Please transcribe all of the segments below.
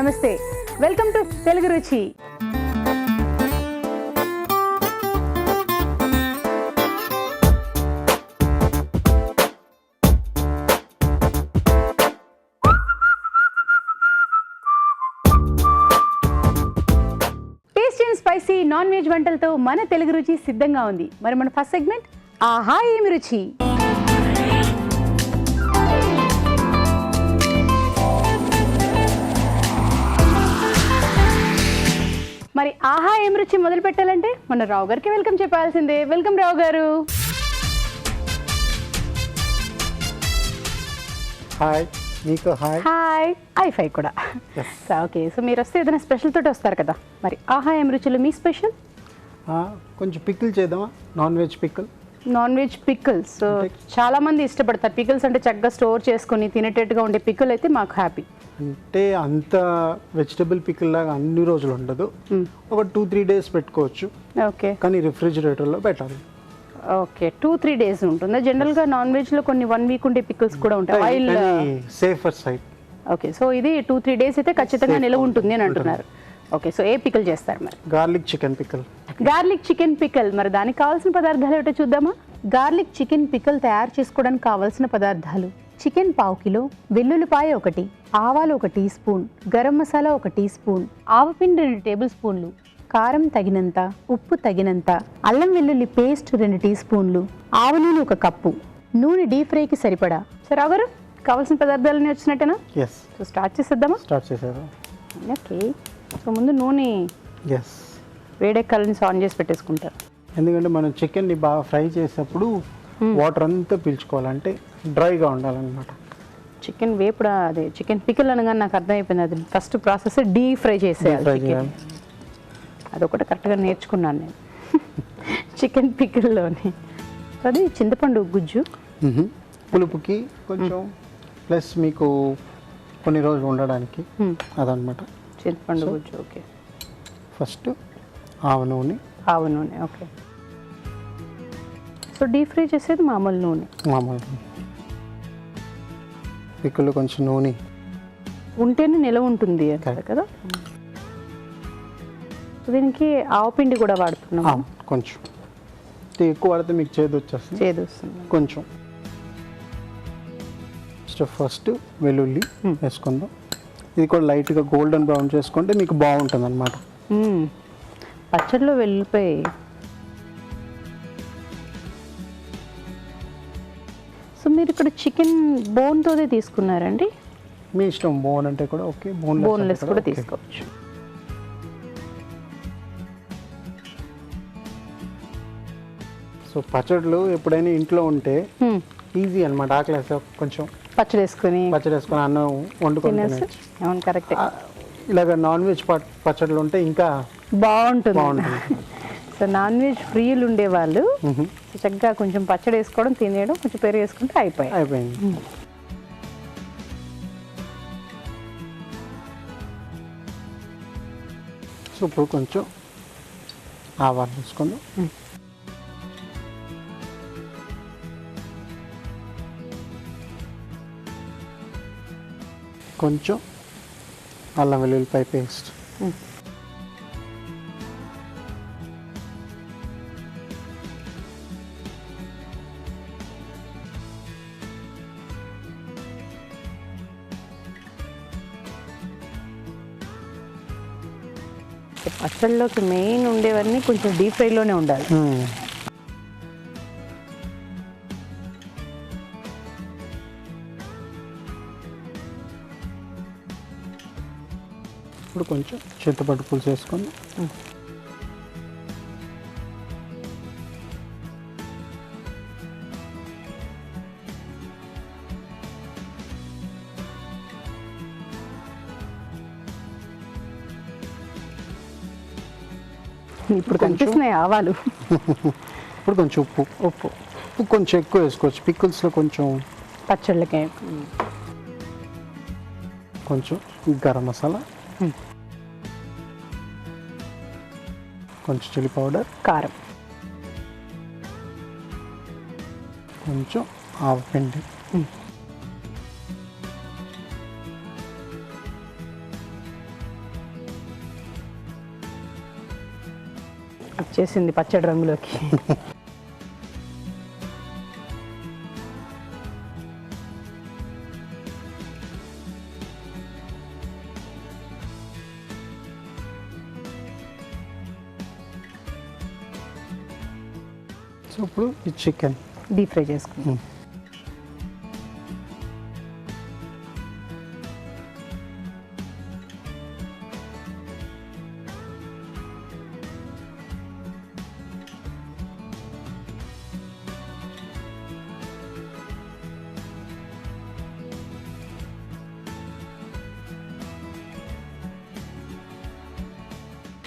నమస్తే, welcome to Telugu Ruchi. Tasty and spicy non veg వంటలతో మన తెలుగు రుచి సిద్ధంగా ఉంది. మరి మన ఫస్ట్ సెగ్మెంట్ ఆహా ఏమి రుచి. మరి ఆహా ఏం రుచి మొదలు పెట్టాలంటే మన రావు గారికి వెల్కమ్ చెప్పాల్సిందే. వెల్కమ్ రావు గారు. హాయ్, మీకు హాయ్. హాయ్, ఐ5 కూడా. ఓకే, సో మీరు వస్తే ఏదైనా స్పెషల్ తోటి వస్తారు కదా, మరి ఆహా ఏం రుచిలో మీ స్పెషల్? కొంచెం పికిల్ చేద్దామా? Non veg pickle. Non veg pickles చాలా మంది ఇష్టపడతారు. పికిల్స్ అంటే చక్కగా స్టోర్ చేసుకుని తినేటట్టుగా ఉండే పికిల్ అయితే మాకు హ్యాపీ. అంటే అంత వెజిటబుల్ పికిల్ లాగా అన్ని రోజులు ఉండదు, ఒక 2-3 డేస్ పెట్టుకోవచ్చు. ఓకే, కానీ రిఫ్రిజిరేటర్లో పెట్టాలి. ఓకే, 2-3 డేస్ ఉంటుందా? జనరల్గా నాన్ వెజ్లో కొన్ని 1 వీక్ ఉండే పికిల్స్ కూడా ఉంటాయి. Safer side. ఓకే, సో ఇది 2-3 డేస్ అయితే ఖచ్చితంగా నిలవ ఉంటుంది అని అంటున్నారు. ఓకే, సో ఏ పికిల్ చేస్తారు మరి? Garlic chicken pickle. Garlic chicken pickle. మరి దానికి కావాల్సిన పదార్థాలు ఏమిటో చూద్దామా? గార్లిక్ చికెన్ పికిల్ తయారు చేసుకోవడానికి కావాల్సిన పదార్థాలు: చికెన్ 1/2 కిలో, వెల్లుల్లిపాయ 1, ఆవాలు 1 teaspoon, garam masala 1 teaspoon, ఆవపిండి 2 టేబుల్ స్పూన్లు, కారం తగినంత, ఉప్పు తగినంత, అల్లం వెల్లుల్లి పేస్ట్ 2 టీ స్పూన్లు, ఆవ నూనె 1 కప్పు, నూనె డీప్ ఫ్రైకి సరిపడా. సరే రావు గారు, కావాల్సిన పదార్థాలన్నీ వచ్చినట్టేనా? ఎస్. సో స్టార్ట్ చేసేద్దామా? స్టార్ట్ చేసేదా? ఓకే, సో ముందు నూనె వేడెక్కాలని ఆన్ చేసి పెట్టేసుకుంటారు. ఎందుకంటే మనం చికెన్ని బాగా ఫ్రై చేసేటప్పుడు వాటర్ అంతా పీల్చుకోవాలంటే డ్రైగా ఉండాలన్నమాట. చికెన్ వేపుడా, అదే చికెన్ పికిల్ అనగానే నాకు అర్థమైపోయింది. అది ఫస్ట్ ప్రాసెస్ డీప్ ఫ్రై చేసేయాలి. అదొకటి కరెక్ట్గా నేర్చుకున్నాను నేను చికెన్ పికిల్లోని. అది చింతపండు గుజ్జు పులుపుకి కొంచెం ప్లస్ మీకు కొన్ని రోజులు ఉండడానికి అదనమాట చింతపండు గుజ్జు. ఓకే, ఫస్ట్ ఆవ నూనె. ఆవ నూనె. ఓకే, సో డీప్ ఫ్రై చేసేది మామూలు నూనె. పిక్కులు కొంచెం నూనె ఉంటేనే నిలవ ఉంటుంది అంటారు కదా. దీనికి ఆవపిండి కూడా వాడుతున్నాం. కొంచెం ఎక్కువ వాడితే మీకు చేదు వచ్చేస్తుంది. చేదు వస్తుంది కొంచెం. ఫస్ట్ వెల్లుల్లి వేసుకుందాం. ఇది కూడా లైట్గా గోల్డెన్ బ్రౌన్ చేసుకుంటే మీకు బాగుంటుంది అన్నమాట. పచ్చడిలో వెల్లిపాయ. సో మీరు ఇక్కడ చికెన్ బోన్తోనే తీసుకున్నారండి? మీ ఇష్టం, బోన్ అంటే కూడా ఓకే, బోన్లెస్ కూడా తీసుకోవచ్చు. సో పచ్చళ్ళు ఎప్పుడైనా ఇంట్లో ఉంటే ఈజీ అనమాట. ఆకలేస్తే కొంచెం పచ్చడి వేసుకొని అన్నం వండుకొని అవును, కరెక్ట్. ఇలాగ నాన్ వెజ్ పచ్చళ్ళు ఉంటే ఇంకా బాగుంటుంది. సో నాన్ వెజ్ ఫ్రీలు ఉండేవాళ్ళు చక్కగా కొంచెం పచ్చడి వేసుకోవడం, తినేయడం, కొంచెం పెరుగు వేసుకుంటే అయిపోయింది. సో ఇప్పుడు కొంచెం ఆవాలు వేసుకుందాం. కొంచెం అల్లం వెల్లుల్లిపాయ పేస్ట్. పచ్చళ్ళలోకి మెయిన్ ఉండేవన్నీ కొంచెం డీప్ ఫ్రైలోనే ఉండాలి. ఇప్పుడు కొంచెం చింతపండు పులుసు వేసుకొని ఇప్పుడు కనిపిస్తున్నాయి ఆవాలు. ఇప్పుడు కొంచెం ఉప్పు కొంచెం ఎక్కువ వేసుకోవచ్చు. పికిల్స్లో కొంచెం పచ్చళ్ళకి కొంచెం గరం మసాలా, కొంచెం చిల్లీ పౌడర్, కారం, కొంచెం ఆవపిండి, వచ్చేసింది పచ్చడి రంగులోకి. సో ఇప్పుడు ఈ చికెన్ డీప్ ఫ్రై చేసుకుందాం.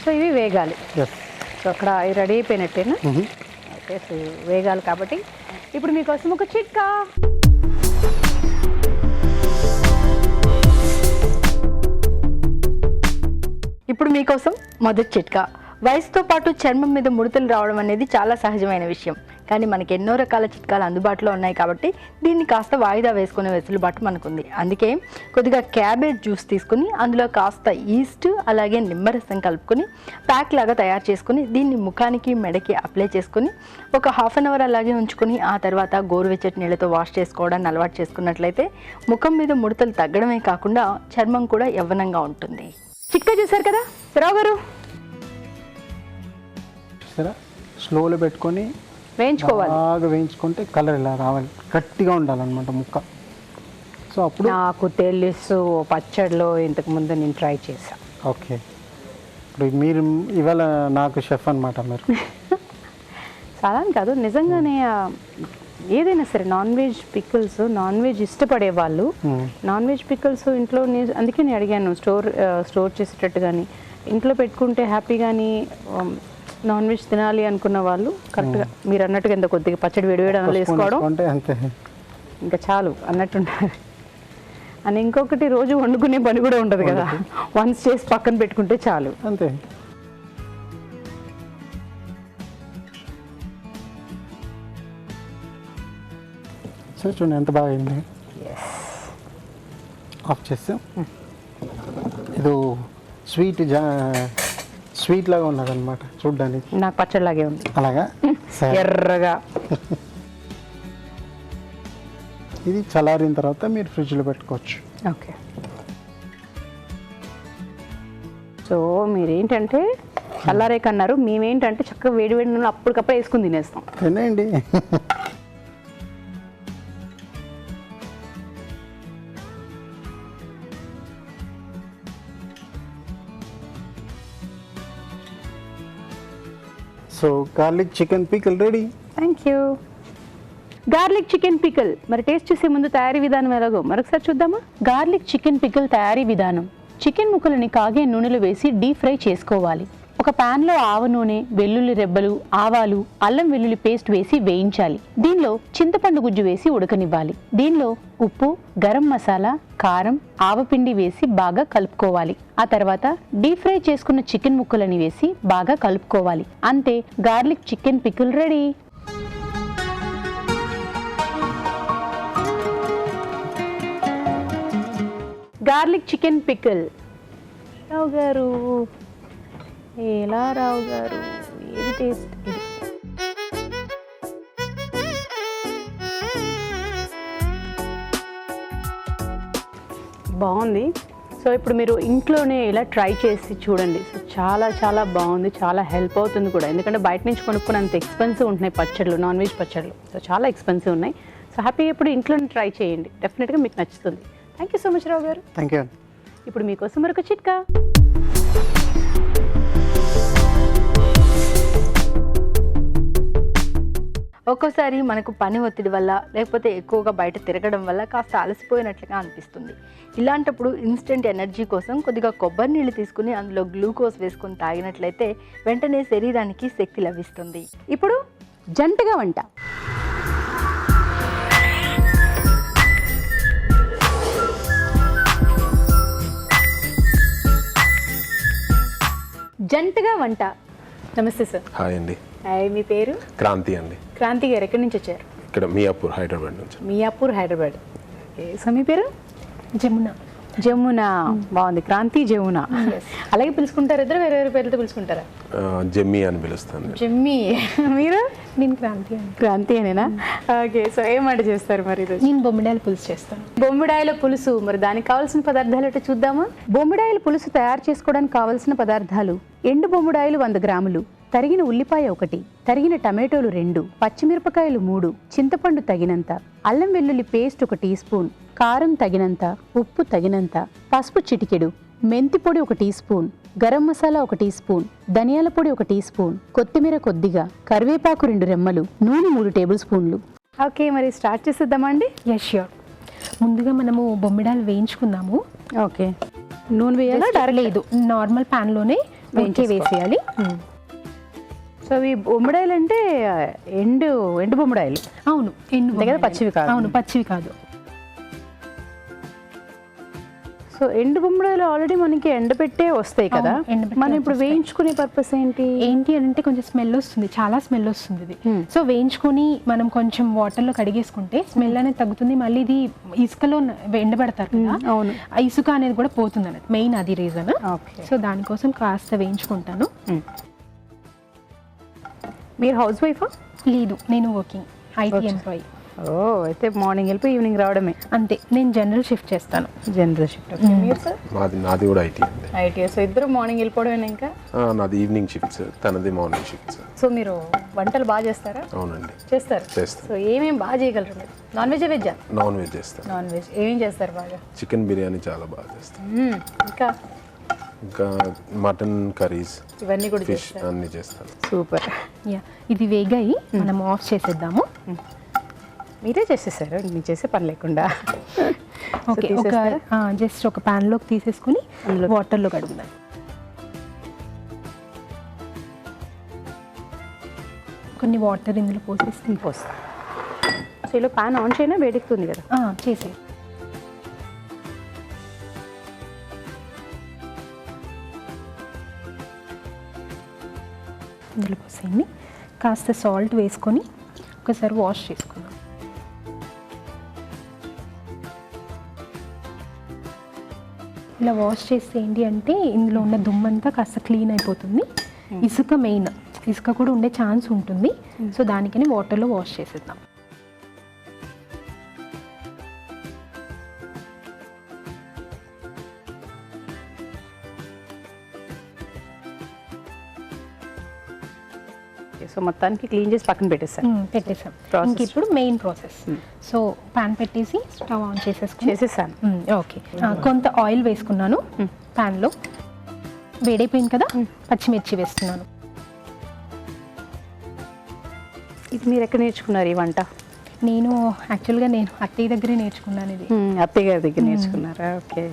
సో ఇవి వేగాలి. సో అక్కడ రెడీ అయిపోయినట్టేనా? ఓకే, సో వేగాలి కాబట్టి ఇప్పుడు మీకోసం ఒక చిట్కా. ఇప్పుడు మీకోసం మొదటి చిట్కా. వయసుతో పాటు చర్మం మీద ముడతలు రావడం అనేది చాలా సహజమైన విషయం. కానీ మనకి ఎన్నో రకాల చిట్కాలు అందుబాటులో ఉన్నాయి కాబట్టి దీన్ని కాస్త వాయిదా వేసుకునే వెసులుబాటు మనకుంది. అందుకే కొద్దిగా క్యాబేజ్ జ్యూస్ తీసుకుని అందులో కాస్త ఈస్ట్ అలాగే నిమ్మరసం కలుపుకొని ప్యాక్ లాగా తయారు చేసుకుని దీన్ని ముఖానికి మెడకి అప్లై చేసుకుని ఒక హాఫ్ అన్ అవర్ అలాగే ఉంచుకొని ఆ తర్వాత గోరువెచ్చటి నీళ్ళతో వాష్ చేసుకోవడాన్ని అలవాటు చేసుకున్నట్లయితే ముఖం మీద ముడతలు తగ్గడమే కాకుండా చర్మం కూడా యవ్వనంగా ఉంటుంది. చిట్కా చూసారు కదా రావు గారు? స్లోలో పెట్టుకొని వేయించుకోవాలి. బాగా వేయించుకుంటే కలర్ ఇలా రావాలి, గట్టిగా ఉండాలన్నమాట ముక్క. సో అప్పుడు నాకు తెలుసు, పచ్చడిలో ఇంతకుముందు నేను ట్రై చేశాను. ఓకే, ఇప్పుడు మీరు ఇవాళ నాకు షెఫ్ అనమాట మీరు. చాలా కాదు, నిజంగానే ఏదైనా సరే non veg pickles, non veg ఇష్టపడే వాళ్ళు నాన్ వెజ్ పికిల్స్ ఇంట్లో, అందుకే నేను అడిగాను స్టోర్ చేసేటట్టు కానీ ఇంట్లో పెట్టుకుంటే హ్యాపీ కానీ నాన్ వెజ్ తినాలి అనుకున్న వాళ్ళు కరెక్ట్గా మీరు అన్నట్టుగా ఎంత కొద్దిగా పచ్చడి వేడివేడి అన్నలు వేసుకోవడం అంతే, ఇంకా చాలు అన్నట్టుంటారు. అని ఇంకొకటి రోజు వండుకునే పని కూడా ఉండదు కదా, వన్స్ చేసి పక్కన పెట్టుకుంటే చాలు అంతే. సో చూడండి ఎంత బాగా అయింది. ఆఫ్ చేస్తాం. ఇది స్వీట్ లాగా ఉన్నది అనమాట చూడ్డానికి. నాకు పచ్చడిలాగే ఉంది. అలాగా ఎర్రగా. ఇది చల్లారిన తర్వాత మీరు ఫ్రిడ్జ్లో పెట్టుకోవచ్చు. ఓకే, సో మీరేంటంటే చల్లారే కన్నారు, మేమేంటంటే చక్కగా వేడి వేడి నూనె అప్పటికప్పుడు వేసుకుని తినేస్తాం. తినేయండి. So garlic chicken pickle ready. Thank you. Garlic chicken pickle మరి టేస్ట్ చేసే ముందు తయారీ విధానం ఎలాగో మరొకసారి చూద్దామా? గార్లిక్ చికెన్ పికిల్ తయారీ విధానం. చికెన్ ముక్కలని కాగే నూనెలో వేసి డీప్ ఫ్రై చేసుకోవాలి. ఒక ప్యాన్లో ఆవ నూనె, వెల్లుల్లి రెబ్బలు, ఆవాలు, అల్లం వెల్లుల్లి పేస్ట్ వేసి వేయించాలి. దీనిలో చింతపండు గుజ్జు వేసి ఉడకనివ్వాలి. దీనిలో ఉప్పు, గరం మసాలా, కారం, ఆవపిండి వేసి బాగా కలుపుకోవాలి. ఆ తర్వాత డీప్ ఫ్రై చేసుకున్న చికెన్ ముక్కలని వేసి బాగా కలుపుకోవాలి. అంతే, garlic chicken pickle ready. Garlic chicken pickle. Rao గారు ఎలా రావు గారు, ఏది టేస్ట్ ఇది? బాగుంది. సో ఇప్పుడు మీరు ఇంట్లోనే ఇలా ట్రై చేసి చూడండి. సో చాలా చాలా బాగుంది, చాలా హెల్ప్ అవుతుంది కూడా. ఎందుకంటే బయట నుంచి కొనుక్కున్నంత ఎక్స్పెన్సివ్ ఉంటున్నాయి పచ్చళ్ళు, నాన్ వెజ్ పచ్చళ్ళు. సో చాలా ఎక్స్పెన్సివ్ ఉన్నాయి. సో హ్యాపీగా ఇప్పుడు ఇంట్లోనే ట్రై చేయండి, డెఫినెట్గా మీకు నచ్చుతుంది. థ్యాంక్ యూ సో మచ్ రావు గారు. Thank you. ఇప్పుడు మీకోసం మరొక చిట్కా. ఒక్కోసారి మనకు పని ఒత్తిడి వల్ల లేకపోతే ఎక్కువగా బయట తిరగడం వల్ల కాస్త అలసిపోయినట్లుగా అనిపిస్తుంది. ఇలాంటప్పుడు ఇన్స్టెంట్ ఎనర్జీ కోసం కొద్దిగా కొబ్బరి నీళ్ళు తీసుకుని అందులో గ్లూకోజ్ వేసుకొని తాగినట్లయితే వెంటనే శరీరానికి శక్తి లభిస్తుంది. ఇప్పుడు జంటగా వంట. జంటగా వంట. నమస్తే సార్. హాయ్ అండి. హాయ్, మీ పేరు? క్రాంతి అండి. క్రాంతి గారు ఎక్కడి నుంచి వచ్చారు? ఇక్కడ మియాపూర్ హైదరాబాద్ నుంచి. మియాపూర్ హైదరాబాద్. సో మీ పేరు? జమున. జమున బాగుంది, క్రాంతి జమున. అలాగే పిలుచుకుంటారు ఇద్దరు, వేరే వేరే పేర్లతో పిలుచుకుంటారా? జమ్మి అని పిలుస్తాను. జమ్మి. మీరు? నేను క్రాంతి అని. క్రాంతి అనేనా? ఓకే. సో ఏం వంట చేస్తారు మరి ఈరోజు? నేను బొమ్మిడాయల పులుసు చేస్తాను. బొమ్మిడాయల పులుసు. మరి దానికి కావాల్సిన పదార్థాలు ఏంటో చూద్దామా? బొమ్మిడాయల పులుసు తయారు చేసుకోవడానికి కావాల్సిన పదార్థాలు: ఎండు బొమ్మిడాయలు 100 గ్రాములు, తరిగిన ఉల్లిపాయ 1, తరిగిన టమాటోలు 2, పచ్చిమిరపకాయలు 3, చింతపండు తగినంత, అల్లం వెల్లుల్లి పేస్ట్ 1 టీ స్పూన్, కారం తగినంత, ఉప్పు తగినంత, పసుపు చిటికెడు, మెంతి పొడి 1 teaspoon, garam masala 1 teaspoon, ధనియాల పొడి 1 టీ స్పూన్, కొత్తిమీర కొద్దిగా, కరివేపాకు 2 రెమ్మలు, నూనె 3 టేబుల్ స్పూన్లు. ఓకే, మరి స్టార్ట్ చేసేద్దామా అండి? Yes sure. ముందుగా మనము బొమ్మిడాయలు వేయించుకుందాము. ఓకే. నూనె వేయాలా? డైరెక్ట్ లేదు, నార్మల్ ప్యాన్లోనే వేసేయాలి. సో ఈ బొమ్మిడాయలు అంటే ఎండు బొమ్మిడాయలు? అవును, కదా, పచ్చివి కాదు. అవును, పచ్చివి కాదు. సో ఎండు బొమ్మిడాయలు ఆల్రెడీ మనకి ఎండబెట్టే వస్తాయి కదా, మనం ఇప్పుడు వేయించుకునే పర్పస్ ఏంటి అంటే కొంచెం స్మెల్ వస్తుంది, చాలా స్మెల్ వస్తుంది ఇది. సో వేయించుకొని మనం కొంచెం వాటర్లో కడిగేసుకుంటే స్మెల్ అనేది తగ్గుతుంది. మళ్ళీ ఇది ఇసుకలో ఎండబెడతారు కదా, అవును, ఆ ఇసుక అనేది కూడా పోతుంది అన్నట్టు. మెయిన్ అది రీజన్. ఓకే. సో దానికోసం కాస్త వేయించుకుంటాను. మీరు హౌస్ వైఫా? లేదు, నేను వర్కింగ్ ఐటీ ఎంప్లాయీ. ఓ, అయితే మార్నింగ్ వెళ్ళి ఈవినింగ్ రావడమే. అంతే, నేను జనరల్ షిఫ్ట్ చేస్తాను. General shift. మీరు సార్? నాది కూడా ఐటీ అండి. ఐటీ. సో ఇద్దరు మార్నింగ్ వెళ్ళిపోవడమేనా? ఇంకా నాది ఈవినింగ్ షిఫ్ట్ సార్, తనది మార్నింగ్ షిఫ్ట్ సార్. సో మీరు వంటలు బాగా చేస్తారా? అవునండి, చేస్తారు. చేస్తాను. సో ఏమేమి బాగా చేయగలరు మీరు? నాన్ వెజ్ వెజ్జా? నాన్ వెజ్ చేస్తాను. నాన్ వెజ్ ఏమేం చేస్తారు బాగా? చికెన్ బిర్యానీ చాలా బాగా చేస్తాను. ఇంకా ఇంకా మటన్ కర్రీస్, ఇవన్నీ కూడా ఫిష్ చేస్తారు. అన్నీ చేస్తాను. సూపర్. యా, ఇది వేగాయి, మనం ఆఫ్ చేసేద్దాము. మీరే చేసేసారు, నేను చేసే పని లేకుండా. ఓకే, జస్ట్ ఒక ప్యాన్లోకి తీసేసుకుని వాటర్లో కడుగుదాం. కొన్ని వాటర్ ఇందులో పోసేసి పోస్తా. సో ఇలా ప్యాన్ ఆన్ చేయనా? వేడెక్కుతుంది కదా. చేసే ఇందులో పోసేయండి. కాస్త సాల్ట్ వేసుకొని ఒకసారి వాష్ చేసుకుందాం. ఇలా వాష్ చేస్తే ఏంటి అంటే ఇందులో ఉన్న దుమ్మంతా కాస్త క్లీన్ అయిపోతుంది. ఇసుక మెయిన్, ఇసుక కూడా ఉండే ఛాన్స్ ఉంటుంది. సో దానికని వాటర్లో వాష్ చేసేద్దాం. సో మొత్తానికి క్లీన్ చేసి పక్కన పెట్టేసాం. ఇంక ఇప్పుడు మెయిన్ ప్రాసెస్. సో ప్యాన్ పెట్టేసి స్టవ్ ఆన్ చేసేసాను. ఓకే, కొంత ఆయిల్ వేసుకున్నాను ప్యాన్లో. వేడైపోయింది కదా, పచ్చిమిర్చి వేస్తున్నాను. ఇది మీరు ఎక్కడ నేర్చుకున్నారు ఈ వంట? నేను యాక్చువల్గా అత్తయ్య దగ్గరే నేర్చుకున్నాను ఇది. అత్తయ్య గారి దగ్గర నేర్చుకున్నారా? ఓకే.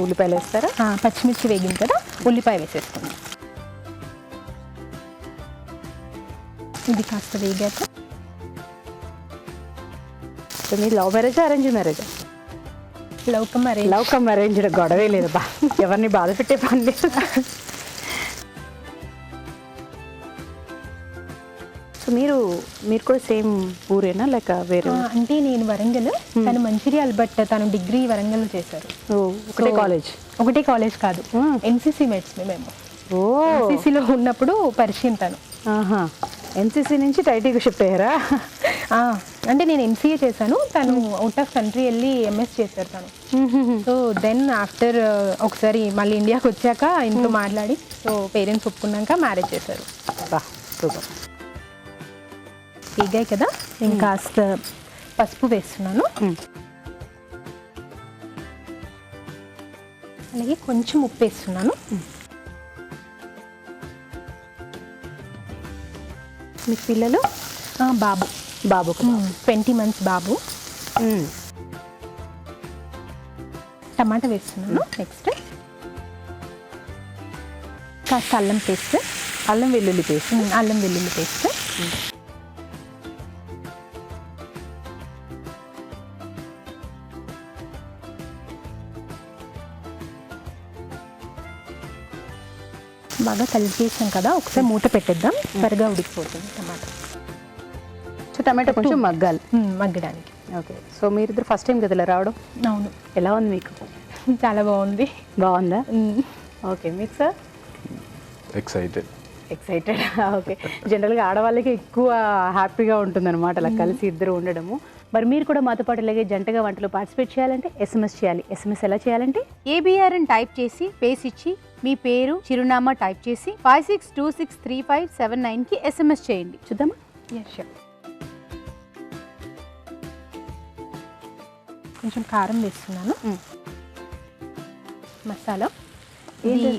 ఉల్లిపాయలు వేస్తారా? పచ్చిమిర్చి వేగింది కదా, ఉల్లిపాయ వేసేసుకుందాం. ఇది కాస్త వేగాక. సో మీరు లవ్ మ్యారేజా అరేంజ్ మ్యారేజా? Love cum arrange. గొడవే లేదు బా, ఎవరిని బాధ పెట్టే పని లేదు. సో మీరు కూడా సేమ్ ఊరేనా లేక వేరే? అంటే నేను వరంగల్, తను మంచిర్యాల, బట్ తను డిగ్రీ వరంగల్ చేశారు. ఒకటే కాలేజ్ కాదు, ఎన్సీసీ మేట్స్ మేము. ఎన్సీసీలో ఉన్నప్పుడు పరిచయం తను. ఎన్సీసీ నుంచి ఐటీకి షిఫ్ట్ అయ్యారా? అంటే నేను ఎంసీఏ చేశాను, తను అవుట్ ఆఫ్ కంట్రీ వెళ్ళి ఎంఎస్ చేశారు తను. సో దెన్ ఆఫ్టర్ ఒకసారి మళ్ళీ ఇండియాకి వచ్చాక ఇంట్లో మాట్లాడి, సో పేరెంట్స్ ఒప్పుకున్నాక మ్యారేజ్ చేశారు. సూపర్. వేగాయి కదా, నేను కాస్త పసుపు వేస్తున్నాను. అలాగే కొంచెం ఉప్పు వేస్తున్నాను. మీ పిల్లలు? బాబు 20 months బాబు. టమాటా వేస్తున్నాను. నెక్స్ట్ కాస్త అల్లం వెల్లుల్లి పేస్ట్. బాగా కలిపేసాం కదా, ఒకసారి మూత పెట్టేద్దాం, త్వరగా ఉడికిపోతుంది టమాటా. సో టమాటా కొంచెం మగ్గడానికి. ఓకే, సో మీరిద్దరు ఫస్ట్ టైం కదా ఇలా రావడం, అవును. ఎలా ఉంది మీకు? చాలా బాగుంది. బాగుందా? ఓకే, మీకు సార్? ఎక్సైటెడ్. ఎక్సైటెడ్. ఓకే, జనరల్గా ఆడవాళ్ళకి ఎక్కువ హ్యాపీగా ఉంటుందన్నమాట అలా కలిసి ఇద్దరు ఉండడము. మరి మీరు కూడా మాతో పాటు ఇలాగే జంటగా వంటలో పార్టిసిపేట్ చేయాలంటే SMS చేయాలి. SMS ఎలా చేయాలంటే ABR అని టైప్ చేసి పేస్ ఇచ్చి మీ పేరు చిరునామా టైప్ చేసి 56263579కి SMS చేయండి. చూద్దామా? Sure. కొంచెం కారం వేస్తున్నాను. మసాలా ఇది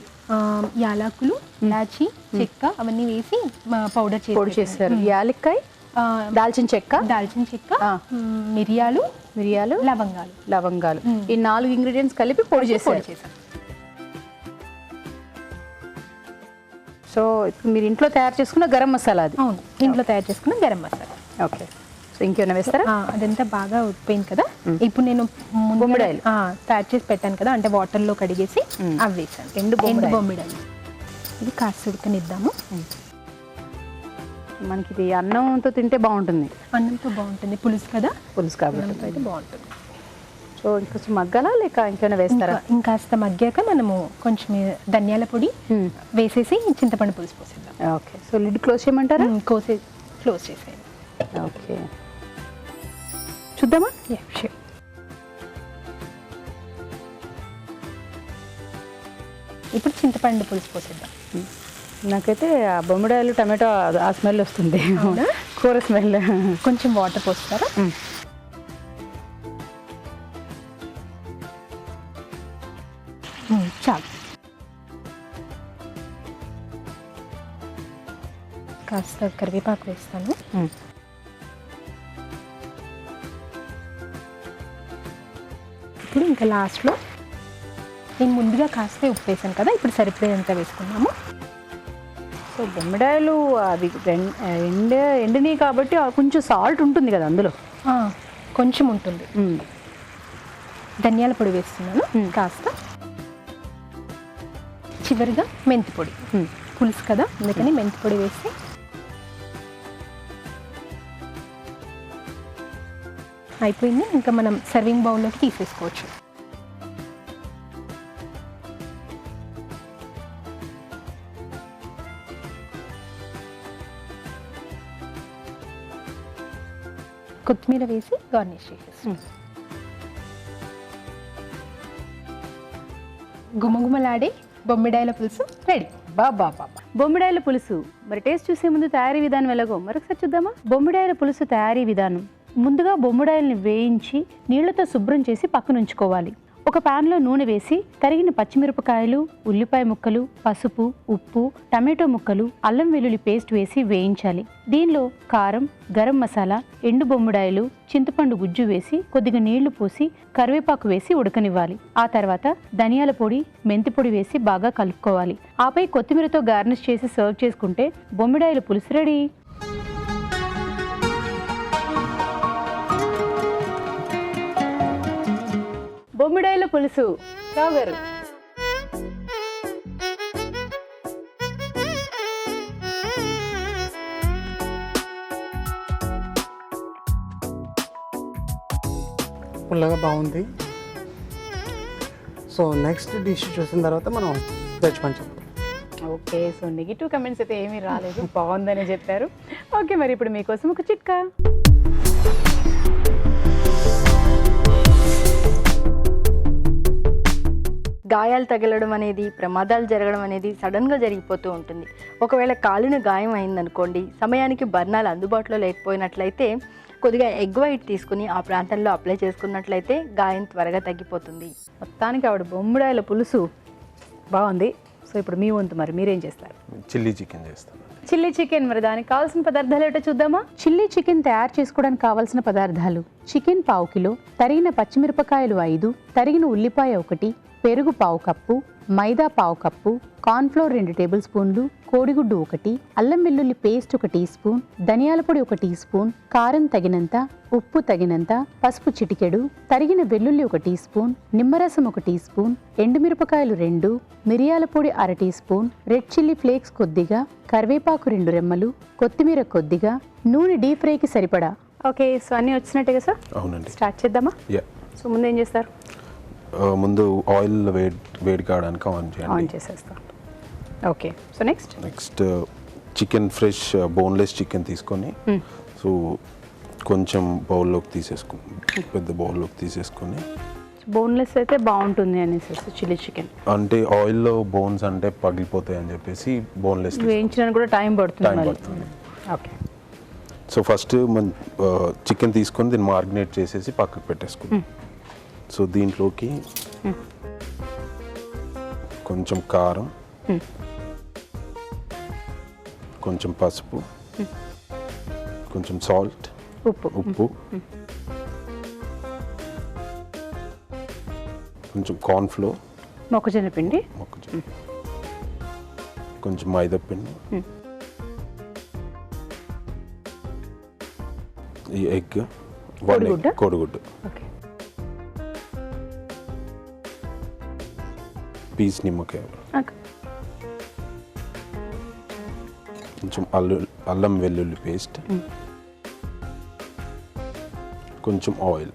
యాలకులు, ఇలాచి, చెక్క అవన్నీ వేసి పౌడర్ చేస్తారు. యాలక్కాయ, దాల్చిన చెక్క, మిరియాలు, లవంగాలు ఈ 4 ఇంగ్రీడియంట్స్ కలిపి పొడి చేశారు. సో మీరు ఇంట్లో తయారు చేసుకున్న గరం మసాలా అది? అవును, ఇంట్లో తయారు చేసుకున్న గరం మసాలా. ఓకే, సో ఇంకేమైనా వేస్తారా? అదంతా బాగా ఉడిపోయింది కదా. ఇప్పుడు నేను బొమ్మిడాయలు తయారు చేసి పెట్టాను కదా, అంటే వాటర్లో కడిగేసి అవి వేసాను. ఎండు బొమ్మిడాయలు ఇది కాస్త ఉడకనిద్దాము. మనకి ఇది అన్నంతో తింటే బాగుంటుంది. అన్నంతో బాగుంటుంది, పులుసు కదా, పులుసు కాబట్టి అయితే బాగుంటుంది. సో ఇంకొంచెం మగ్గాలా లేక ఇంకేమైనా వేస్తారా? ఇంకాస్త మగ్గాక మనము కొంచెం ధనియాల పొడి వేసేసి చింతపండు పులుసు పోసేద్దాం. ఓకే, సో లిడ్ క్లోజ్ చేయమంటారా? క్లోజ్ చేసేయండి. ఓకే, చూద్దామా? షూర్. ఇప్పుడు చింతపండు పులుసు పోసేద్దాం. నాకైతే ఆ బొమ్మిడాయలు టమాటో ఆ స్మెల్ వస్తుంది, కూర స్మెల్. కొంచెం వాటర్ పోస్తారా? చాలు. కాస్త కరివేపాకు వేస్తాను. ఇప్పుడు ఇంకా లాస్ట్లో నేను ముందుగా కాస్త ఉప్పు వేసాను కదా, ఇప్పుడు సరిపోయేంత వేసుకున్నాము. సో బొమ్మిడాయలు అవి ఎండిని కాబట్టి కొంచెం సాల్ట్ ఉంటుంది కదా అందులో, కొంచెం ఉంటుంది. ధనియాల పొడి వేస్తున్నాను కాస్త. చివరిగా మెంతి పొడి, పులుసు కదా అందుకని మెంతి పొడి వేసి అయిపోయింది. ఇంకా మనం సర్వింగ్ బౌల్లోకి తీసేసుకోవచ్చు. కొత్తిమీర వేసి గార్నిష్ చేసేసి గుమగుమలాడే బొమ్మిడాయల పులుసు రెడీ. బాబా బొమ్మిడాయల పులుసు. మరి టేస్ట్ చూసే ముందు తయారీ విధానం ఎలాగో మరొకసారి చూద్దామా? బొమ్మిడాయల పులుసు తయారీ విధానం. ముందుగా బొమ్మిడాయల్ని వేయించి నీళ్లతో శుభ్రం చేసి పక్కన ఉంచుకోవాలి. ఒక ప్యాన్లో నూనె వేసి తరిగిన పచ్చిమిరపకాయలు, ఉల్లిపాయ ముక్కలు, పసుపు, ఉప్పు, టమాటో ముక్కలు, అల్లం వెల్లుల్లి పేస్ట్ వేసి వేయించాలి. దీనిలో కారం, గరం మసాలా, ఎండు బొమ్మిడాయలు, చింతపండు గుజ్జు వేసి కొద్దిగా నీళ్లు పోసి కరివేపాకు వేసి ఉడకనివ్వాలి. ఆ తర్వాత ధనియాల పొడి, మెంతి పొడి వేసి బాగా కలుపుకోవాలి. ఆపై కొత్తిమీరతో గార్నిష్ చేసి సర్వ్ చేసుకుంటే బొమ్మిడాయల పులుసు రెడీ. బొమ్మిడాయల పులుసు. రావు గారు, పుల్లగా బాగుంది. సో నెక్స్ట్ డిష్ చూసిన తర్వాత మనం జడ్జ్మెంట్ చెప్తాం. ఓకే, సో నెగిటివ్ కమెంట్స్ అయితే ఏమీ రాలేదు, బాగుందనే చెప్పారు. ఓకే, మరి ఇప్పుడు మీకోసం ఒక చిట్కా. గాయాలు తగలడం అనేది, ప్రమాదాలు జరగడం అనేది సడన్గా జరిగిపోతూ ఉంటుంది. ఒకవేళ కాలిన గాయం అయిందనుకోండి, సమయానికి బర్ణాలు అందుబాటులో లేకపోయినట్లయితే కొద్దిగా ఎగ్ వైట్ తీసుకుని ఆ ప్రాంతంలో అప్లై చేసుకున్నట్లయితే గాయం త్వరగా తగ్గిపోతుంది. మొత్తానికి ఆవిడ బొమ్మిడాయల పులుసు బాగుంది. సో ఇప్పుడు మీ వంతు, మరి మీరేం చేస్తారు? చిల్లీ చికెన్ చేస్తాను. Chilli chicken. మరి దానికి కావాల్సిన పదార్థాలు ఏంటో చూద్దామా? చిల్లీ చికెన్ తయారు చేసుకోవడానికి కావాల్సిన పదార్థాలు: చికెన్ 1/2 కిలో, తరిగిన పచ్చిమిరపకాయలు 5, తరిగిన ఉల్లిపాయ 1, పెరుగు 1/2 కప్పు, మైదా 1/2 కప్పు, కార్న్ఫ్లోర్ 2 టేబుల్ స్పూన్లు, కోడిగుడ్డు 1, అల్లం వెల్లుల్లి పేస్ట్ 1 టీ స్పూన్, ధనియాల పొడి 1 టీ స్పూన్, కారం తగినంత, ఉప్పు తగినంత, పసుపు చిటికెడు, తరిగిన వెల్లుల్లి 1 టీ స్పూన్, నిమ్మరసం 1 టీ స్పూన్, ఎండుమిరపకాయలు 2, మిరియాల పొడి 1/2 teaspoon, red chilli flakes కొద్దిగా, కరివేపాకు 2 రెమ్మలు, కొత్తిమీర కొద్దిగా, నూనె డీప్ ఫ్రైకి సరిపడా ఓకే, సో అన్నీ వచ్చినట్టుగా సార్ అవునండి. స్టార్ట్ చేద్దామా? యా, సో ముందు ఏం చేస్తారు? ముందు ఆయిల్ వేడి కావడానికి ఆన్ ఆన్ చేయండి. చేసేస్తాం. Okay, so next next chicken fresh boneless chicken తీసుకొని సో కొంచెం బౌల్లోకి తీసేసుకుని పెద్ద బౌల్లోకి తీసేసుకొని బోన్లెస్ అయితే బాగుంటుంది అనేసి చిల్లీ చికెన్ అంటే ఆయిల్లో బోన్స్ అంటే పగిలిపోతాయి అని చెప్పేసి బోన్లెస్ వేయించడానికి కూడా టైం పడుతుంది టైం మళ్ళీ. పడుతుంది. ఓకే, సో ఫస్ట్ మన చికెన్ తీసుకొని దీన్ని మారినేట్ చేసేసి పక్కకు పెట్టేసుకుందాం. సో దీంట్లోకి కొంచెం కారం, కొంచెం పసుపు, కొంచెం సాల్ట్, ఉప్పు, కొంచెం కార్న్ఫ్లోర్, మొక్కజొన్న పిండి, కొంచెం మైదా పిండి, ఈ ఎగ్, కోడిగుడ్డు? కోడిగుడ్డు, ఓకే, పీస్ నిమ్మకాయ, ఓకే, కొంచెం అల్లం వెల్లుల్లి పేస్ట్, కొంచెం ఆయిల్,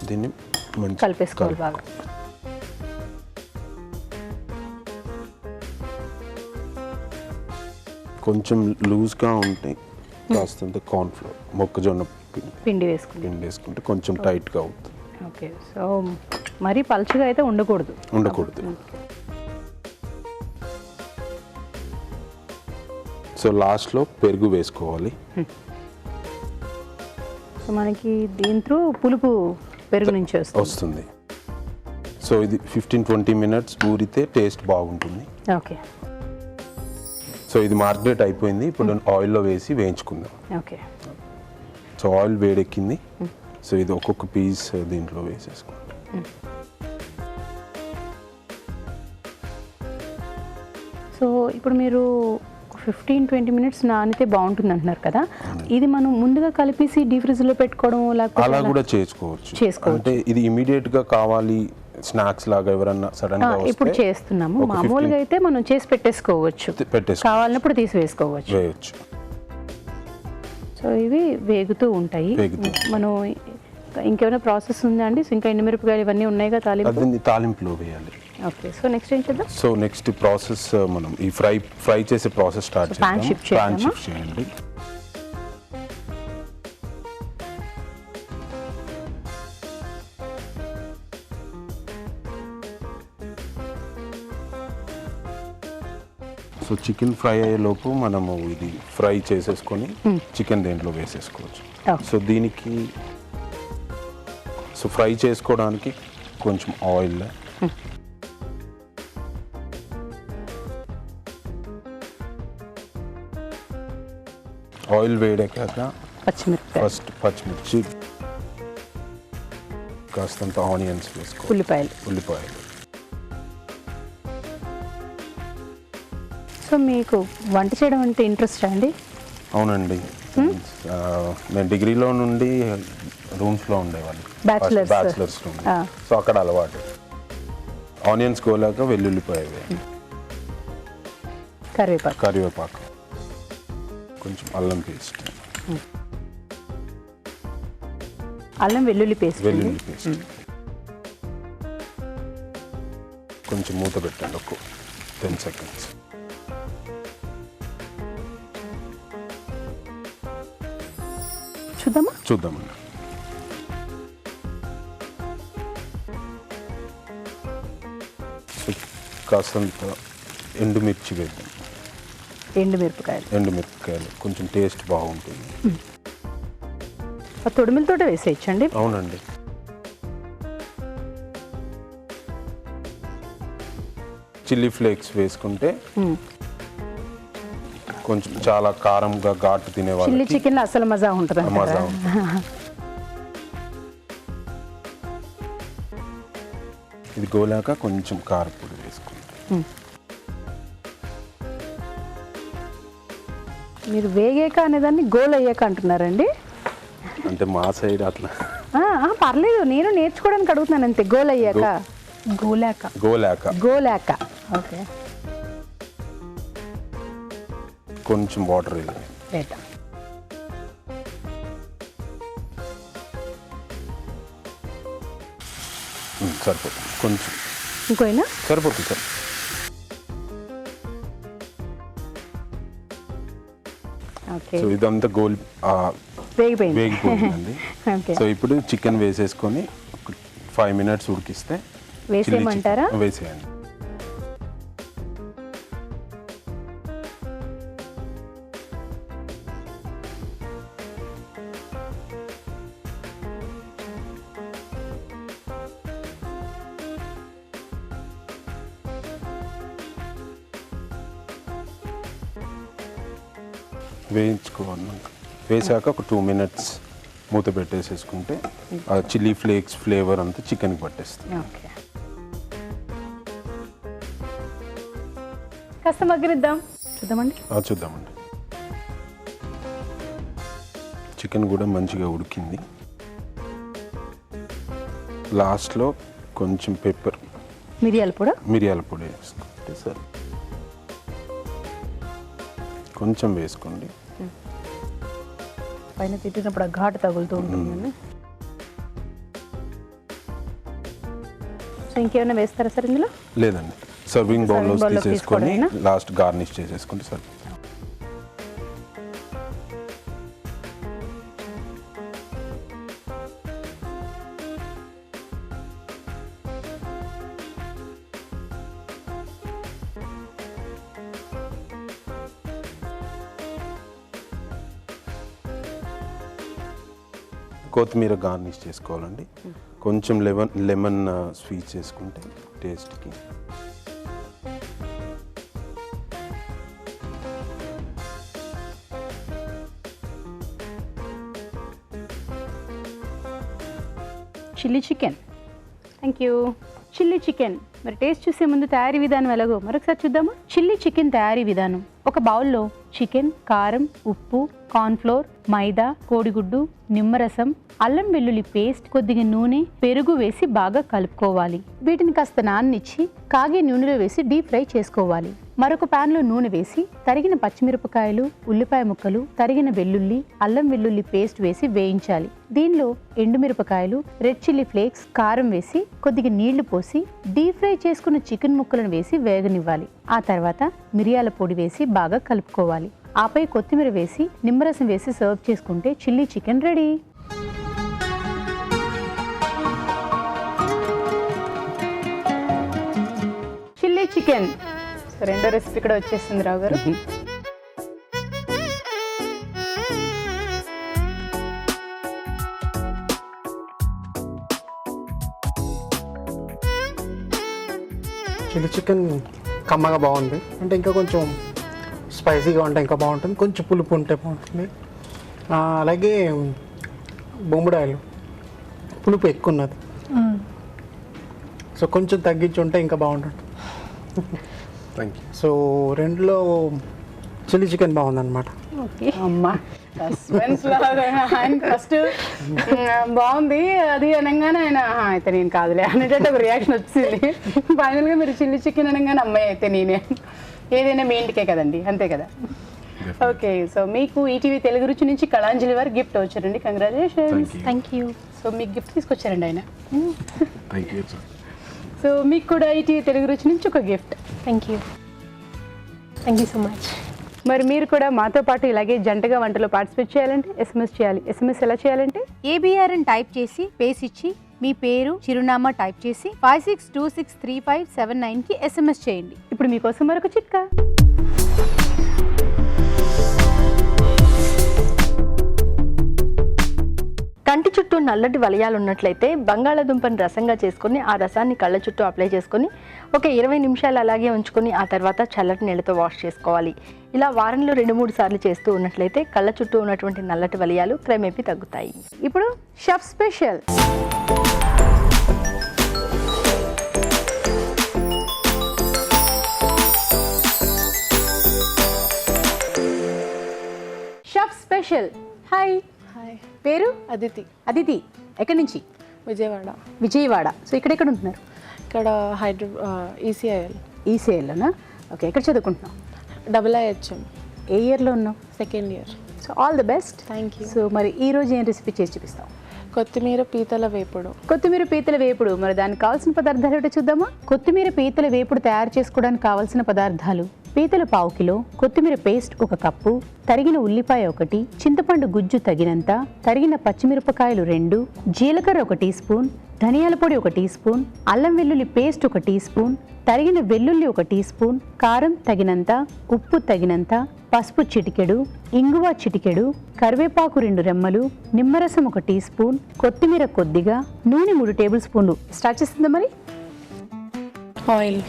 దీన్ని మంచి కలిపేసుకోవాలి బాగా. కొంచెం లూజ్గా ఉంటే కాస్తంత కార్న్ఫ్లోర్, మొక్కజొన్న పిండి వేసుకుంది. పిండి వేసుకుంటే కొంచెం టైట్గా అవుతుంది. ఓకే, సో మరీ పలుచగా అయితే ఉండకూడదు. సో లాస్ట్లో పెరుగు వేసుకోవాలి. సో మనకి దీంట్లో పులుపు పెరుగు నుంచి వస్తుంది. సో ఇది 15-20 మినిట్స్ ఊరితే టేస్ట్ బాగుంటుంది. ఓకే, సో ఇది మారినేట్ అయిపోయింది. ఇప్పుడు ఆయిల్లో వేసి వేయించుకుందాం. ఓకే, సో ఆయిల్ వేడెక్కింది. సో ఇది ఒక్కొక్క పీస్ దీంట్లో వేసేసుకుంటాం. సో ఇప్పుడు మీరు 15-20 మినిట్స్ నానితే బాగుంటుంది అంటున్నారు కదా, ఇది మనం ముందుగా కలిపేసి డీ ఫ్రిడ్జ్లో పెట్టుకోవడం లేకపోతే అలా కూడా చేసుకోవచ్చు. అంటే ఇది ఇమీడియట్ గా కావాలి స్నాక్స్ లాగా ఎవరన్నా సడన్ గా ఇప్పుడు చేస్తున్నాము. మామూలుగా అయితే మనం చేసి పెట్టేసుకోవచ్చు, కావాలన్నప్పుడు తీసి వేసుకోవచ్చు. సో ఇవి వేగుతూ ఉంటాయి. మనం ఇంకేమైనా ప్రాసెస్ ఉందా అండి? ఇంకా ఎండుమిరపకాయలు ఇవన్నీ ఉన్నాయిగా తాలింపులో వేయాలి. ఓకే, సో నెక్స్ట్ ఏం చేద్దాం? సో నెక్స్ట్ ప్రాసెస్ మనం ఈ ఫ్రై చేసే ప్రాసెస్ స్టార్ట్ చేద్దాం. పాన్ షిఫ్ట్ చేయండి. సో చికెన్ ఫ్రై అయ్యేలోపు మనము ఇది ఫ్రై చేసేసుకొని చికెన్ దేంట్లో వేసేసుకోవచ్చు. సో దీనికి సో ఫ్రై చేసుకోవడానికి కొంచెం ఆయిల్, ఆయిల్ వేడాక ఫస్ట్ పచ్చిమిర్చి, కాస్తంత ఆనియన్స్ వేసుకో, ఉల్లిపాయలు. సో మీకు వంట చేయడం అంటే ఇంట్రెస్ట్ అండి? అవునండి, నేను డిగ్రీలో నుండి రూమ్స్లో ఉండేవాళ్ళు, బ్యాచిలర్స్ రూమ్. సో అక్కడ అలవాటు. ఆనియన్స్ కోలాక వెల్లుల్లిపాయ, కరివేపాకు, కొంచెం అల్లం పేస్ట్, వెల్లుల్లి పేస్ట్, కొంచెం మూత పెట్టండి ఒక 10 seconds. చూద్దామండి. కాస్తంత ఎండుమిర్చి వేద్దాం. ఎండుమిరపకాయలు కొంచెం టేస్ట్ బాగుంటుంది. తొడిమిలతో వేసేయచ్చండి? అవునండి. చిల్లీ ఫ్లేక్స్ వేసుకుంటే కొంచెం చాలా కారంగా ఘాటు తినేవాళ్ళు చిల్లీ చికెన్ అసలు మజా ఉంటుంది. ఇది గోలాక కొంచెం కారపొడి వేసుకుంటాం. మీరు వేగాక అనేదాన్ని గోల్ అయ్యాక అంటున్నారండి? అంటే మా సైడ్ అట్లా పర్లేదు, నేను నేర్చుకోవడానికి అడుగుతున్నాను అంతే. గోల్ అయ్యాక, గోలాక. ఓకే. కొంచెం వాటర్ వేయాలి. వేద్దాం. సరిపోతుంది, కొంచెం ఇంకోయినా సరిపోతుంది సార్. ఓకే, సో ఇదంతా వేగిపోయింది. వేగిపోయిందండి. ఓకే, సో ఇప్పుడు చికెన్ వేసేసుకొని 5 minutes ఉడికిస్తే వేసేయమంటారా? వేసేయండి. వేయించుకోవాలి. వేసాక ఒక 2 minutes మూత పెట్టేసేసుకుంటే ఆ చిల్లీ ఫ్లేక్స్ ఫ్లేవర్ అంతా చికెన్కి పట్టేస్తుంది. ఓకే, కాస్త మగ్గనిద్దాం, చూద్దామండి. చూద్దామండి. చికెన్ కూడా మంచిగా ఉడికింది. లాస్ట్లో కొంచెం పెప్పర్, మిరియాల పొడి వేసుకుంటే సరే, కొంచెం వేసుకోండి. పైన తిట్టినప్పుడు ఆ ఘాటు తగులుతూ ఉంటుందండి. సో ఇంకేమైనా వేస్తారా సార్ ఇందులో? లేదండి, సర్వింగ్ బౌల్లో బౌల్లోకి తీసేసుకొని తీసుకోవడమేనా? లాస్ట్ గార్నిష్ చేసేసుకుంటే సరే. కొత్తిమీర గార్నిష్ చేసుకోవాలండి. కొంచెం లెమన్ స్వీట్ చేసుకుంటే టేస్ట్కి. Chilli chicken. Thank you. Chilli chicken మరి టేస్ట్ చూసే ముందు తయారీ విధానం ఎలాగో మరొకసారి చూద్దామా? చిల్లీ చికెన్ తయారీ విధానం: ఒక బౌల్లో చికెన్, కారం, ఉప్పు, కార్న్ఫ్లోర్, మైదా, కోడిగుడ్డు, నిమ్మరసం, అల్లం వెల్లుల్లి పేస్ట్, కొద్దిగా నూనె, పెరుగు వేసి బాగా కలుపుకోవాలి. వీటిని కాస్త నాననిచ్చి కాగే నూనెలో వేసి డీప్ ఫ్రై చేసుకోవాలి. మరొక ప్యాన్లో నూనె వేసి తరిగిన పచ్చిమిరపకాయలు, ఉల్లిపాయ ముక్కలు, తరిగిన వెల్లుల్లి, అల్లం వెల్లుల్లి పేస్ట్ వేసి వేయించాలి. దీనిలో ఎండుమిరపకాయలు, రెడ్ చిల్లీ ఫ్లేక్స్, కారం వేసి కొద్దిగా నీళ్లు పోసి డీప్ ఫ్రై చేసుకున్న చికెన్ ముక్కలను వేసి వేగనివ్వాలి. ఆ తర్వాత మిరియాల పొడి వేసి బాగా కలుపుకోవాలి. ఆపై కొత్తిమీర వేసి నిమ్మరసం వేసి సర్వ్ చేసుకుంటే chilli chicken ready. Chilli chicken. So రెండో రెసిపీ కూడా వచ్చేసింది రావు గారు. చిల్లీ చికెన్ కమ్మగా బాగుంది, అంటే ఇంకా కొంచెం స్పైసీగా ఉంటే ఇంకా బాగుంటుంది, కొంచెం పులుపు ఉంటే బాగుంటుంది. అలాగే బొమ్మిడాయలు పులుపు ఎక్కువ ఉన్నది, సో కొంచెం తగ్గించి ఉంటే ఇంకా బాగుంటుంది. Thank you. సో రెండులో చిల్లీ చికెన్ బాగుందన్నమాట. ఓకే అమ్మా, సస్పెన్స్ లాగా ఆయన ఫస్ట్ బాగుంది అది అనగానే ఆయన అయితే నేను కాదులే అనేటట్టు ఒక రియాక్షన్ వచ్చింది. ఫైనల్గా మీరు చిల్లీ చికెన్ అనగానే అమ్మాయి అయితే నేనే, ఏదైనా మీ ఇంటికే కదండి, అంతే కదా. ఓకే, సో మీకు ఈటీవీ తెలుగు రుచి నుంచి కళాంజలి వారు గిఫ్ట్ వచ్చారండి. కంగ్రాచులేషన్స్. Thank you. సో మీకు గిఫ్ట్ తీసుకొచ్చారండి ఆయన. Thank you sir. సో మీకు కూడా ఈటీవీ తెలుగు రుచి నుంచి ఒక gift. Thank you. Thank you so much. మరి మీరు కూడా మాతో పాటు ఇలాగే జంటగా వంటలో పార్టిసిపేట్ చేయాలంటే ఎస్ఎంఎస్ చేయాలి. ఎస్ఎంఎస్ ఎలా చేయాలంటే ఏబిఆర్ అని టైప్ చేసి పేస్ ఇచ్చి మీ పేరు, చిరునామా టైప్ చేసి 56263579కి ఎస్ఎంఎస్ చేయండి. ఇప్పుడు మీకోసం మరొక చిట్కా. కంటి చుట్టూ నల్లటి వలయాలు ఉన్నట్లయితే బంగాళాదుంపని రసంగా చేసుకొని ఆ రసాన్ని కళ్ళ చుట్టూ అప్లై చేసుకొని ఒక 20 నిమిషాలు అలాగే ఉంచుకొని ఆ తర్వాత చల్లటి నీళ్ళతో వాష్ చేసుకోవాలి. ఇలా వారంలో 2-3 సార్లు చేస్తూ ఉన్నట్లయితే కళ్ళ చుట్టూ ఉన్నటువంటి నల్లటి వలయాలు క్రమేపీ తగ్గుతాయి. ఇప్పుడు chef special. Chef special. Hi. Hi, పేరు? అదితి. అదితి. ఎక్కడి నుంచి? విజయవాడ. విజయవాడ. సో ఇక్కడ ఎక్కడ ఉంటున్నారు? ఇక్కడ ఈసీఐఎల్. ఈసీఐలోనా? ఓకే, ఎక్కడ చదువుకుంటున్నాం? IIHM. ఏ ఇయర్లో ఉన్నావు? Second year. So all the best. Thank you. So మరి ఈ రోజు ఏం రెసిపీ చేసి చూపిస్తావు? కొత్తిమీర పీతల వేపుడు. కొత్తిమీర పీతల వేపుడు. మరి దానికి కావాల్సిన పదార్థాలు ఏంటో చూద్దామా? కొత్తిమీర పీతల వేపుడు తయారు చేసుకోవడానికి కావాల్సిన పదార్థాలు: పీతలు 1/2 కిలో, కొత్తిమీర పేస్ట్ 1 కప్పు, తరిగిన ఉల్లిపాయ 1, చింతపండు గుజ్జు తగినంత, తరిగిన పచ్చిమిరపకాయలు 2, జీలకర్ర 1 టీ స్పూన్, ధనియాల పొడి 1 టీ స్పూన్, అల్లం వెల్లుల్లి పేస్ట్ 1 టీ స్పూన్, తరిగిన వెల్లుల్లి 1 టీ స్పూన్, కారం తగినంత, ఉప్పు తగినంత, పసుపు చిటికెడు, ఇంగువ చిటికెడు, కరివేపాకు 2 రెమ్మలు, నిమ్మరసం 1 టీ స్పూన్, కొత్తిమీర కొద్దిగా, నూనె 3 టేబుల్ స్పూన్లు. స్టార్ట్ చేస్తుందా మరి? ఆయిల్.